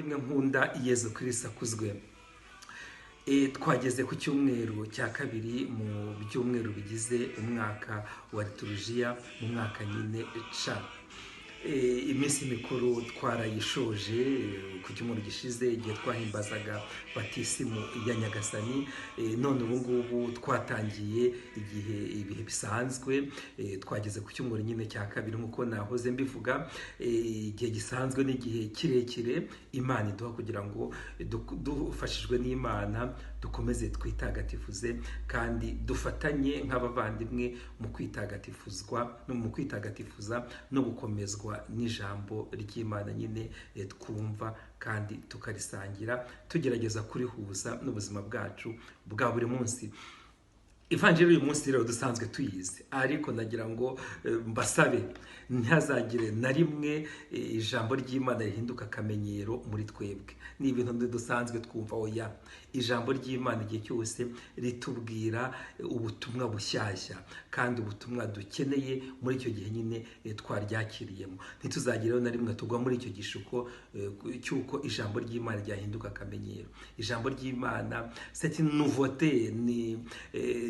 bavandimwe nkunda Yezu Kristo akuzwe. Twageze ku cyumweru cya kabiri mu byumweru bigize umwaka wa liturujia mu mwaka nyine ca. Iminsi mikuru twarayishoje ku cyumweru gishize igihe twahimbazaga batisimu ya Nyagasani. None ubu ngubu twatangiye ibihe bisanzwe. Twageze ku cyumweru nyine cya kabiri nkuko nahoze mbivuga. Igihe gisanzwe n'igihe kirekire Imana iduha kugira ngo dufashijwe n'Imana dukomeze twitagatifuze kandi dufatanye nk'abavandimwe mu kwitagatifuzwa no mu kwitagatifuza no gukomezwa n'ijambo ry'Imana nyine twumva kandi tukarisangira tugerageza kurihuza n'ubuzima bwacu bwa buri munsi. Ivanjiri uyu munsi rero dusanzwe tuyizi, ariko nagira ngo mbasabe ntihazagire na rimwe ijambo ry'Imana rihinduka akamenyero muri twebwe. Ni ibintu dusanzwe twumva oya. Ijambo ry'Imana igihe cyose ritubwira ubutumwa bushyashya kandi ubutumwa dukeneye muri icyo gihe nyine twaryakiriyemo. Ntituzagire na rimwe tugwa muri icyo gishuko cyuko ijambo ry'Imana ryahinduka akamenyero. Ijambo ry'Imana c'est une nouveauté,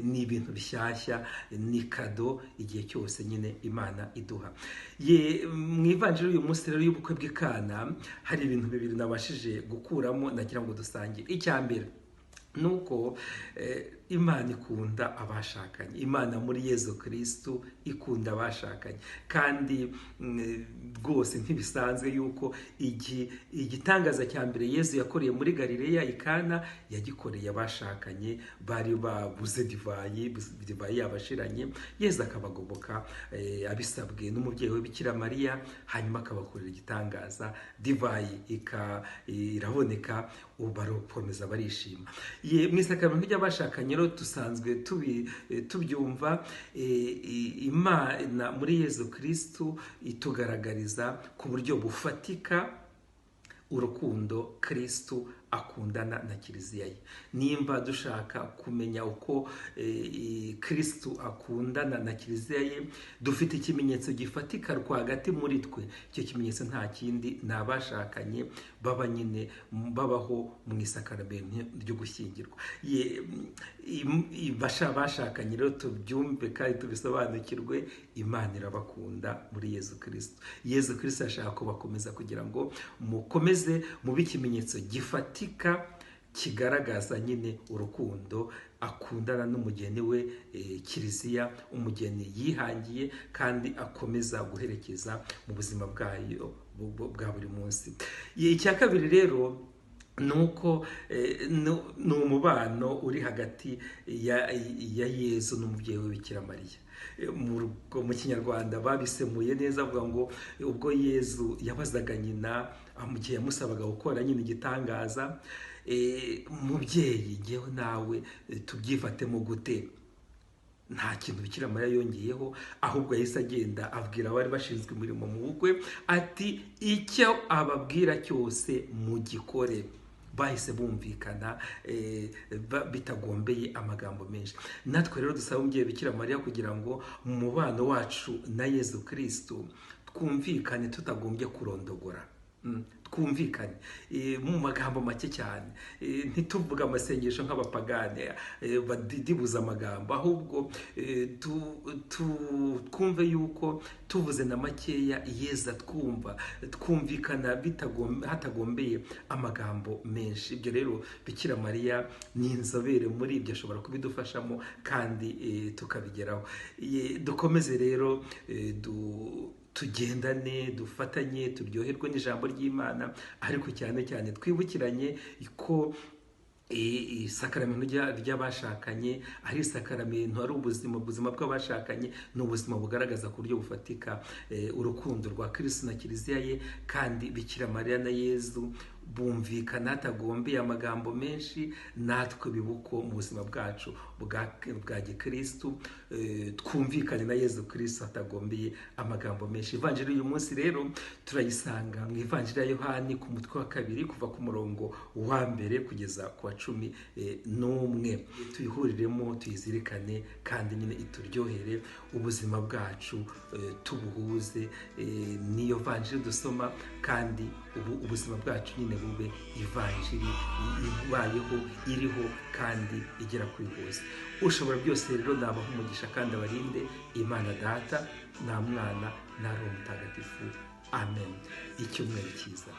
ni ibintu bishyashya, ni kado igihe cyose nyine Imana iduha. Mu ivanjiri uyu munsi rero y'ubukwe bw'Ikana hari ibintu bibiri nabashije gukuramo nagira ngo dusangire. Icya mbere nuko Imana ikunda abashakanye. Imana muri Yezu Kristo ikunda abashakanye kandi rwose ntibisanzwe yuko igitangaza cya mbere Yezu yakoreye muri Galileya Ikana yagikoreye abashakanye bari babuze divayi yabashiranye. Yezu akabagoboka abisabwe n'umubyeyi we Bikira Mariya, hanyuma akabakorera igitangaza, divayi iraboneka, barakomeza barishima. Mu isakaramentu ry'abashakanye rero dusanzwe tubyumva. Imana muri Yezu Kristo itugaragariza ku buryo bufatika urukundo Kristo akundana na Kiliziya ye. Nimba dushaka kumenya uko Kristo akundana na Kiliziya ye, dufite ikimenyetso gifatika rwagati muri twe. Icyo kimenyetso nta kindi ni abashakanye baba nyine babaho mu isakaramentu ryo gushyingirwa. Bashakanye rero tubyumve kandi tubisobanukirwe. Imana irabakunda muri Yezu Kristo. Yezu Kristo ashaka kubakomeza kugira ngo mukomeze mube ikimenyetso gifatika kigaragaza nyine urukundo akundana n'umugeni we Kiliziya, umugeni yihangiye kandi akomeza guherekeza mu buzima bwayo bwa buri munsi. Icya kabiri rero nuko ni umubano uri hagati ya Yezu n'umubyeyi we Bikira Mariya. Mu Kinyarwanda babisemuye neza avuga ngo ubwo Yezu yabazaga nyina mu gihe yamusabaga gukora nyine igitangaza, mubyeyi ngewe nawe tubyifatemo gute? Nta kintu Bikira Mariya yongeyeho, ahubwo yahise agenda abwira abari bashinzwe imirimo mu bukwe ati icyo ababwira cyose mugikore. Bahise bumvikana bitagombeye amagambo menshi. Natwe rero dusaba umubyeyi Bikira Mariya kugira ngo mu mubano wacu na Yezu Kristo twumvikane tutagombye kurondogora. Twumvikane mu magambo make cyane, ntituvuge amasengesho nk'abapagane badidibuza amagambo, ahubwo twumve yuko tuvuze na makeya Yezu twumva, twumvikana hatagombeye amagambo menshi. Ibyo rero Bikira Mariya ni inzobere muri ibyo, ashobora kubidufashamo kandi tukabigeraho. Dukomeze rero tugendane, dufatanye, turyoherwe n'ijambo ry'Imana, ariko cyane cyane twibukiranye ko isakaramentu ry'abashakanye ari isakaramentu, ari ubuzima bw'abashakanye, ni ubuzima bugaragaza ku buryo bufatika urukundo rwa Kristo na Kiliziya ye. Kandi Bikira Mariya na Yezu bumvikana hatagombeye amagambo menshi. Natwe bibuko mu buzima bwacu bwa gikristo twumvikane na Yezu Kristo hatagombeye amagambo menshi. Ivanjiri uyu munsi rero turayisanga mu Ivanjiri ya Yohani ku mutwe wa 2 kuva ku murongo wa 1 kugeza ku wa 11. Tuyihuriremo, tuyizirikane kandi nyine ituryohere ubuzima bwacu tubuhuze niyo vanjiri dusoma, kandi ubuzima bwacu nyine bube ivanjiri ibayeho, iriho kandi igera kuri bose. Ushobora byose rero nabaha umugisha kandi abarinde, Imana Data na Mwana na Roho Mutagatifu. Amen. Icyumweru cyiza.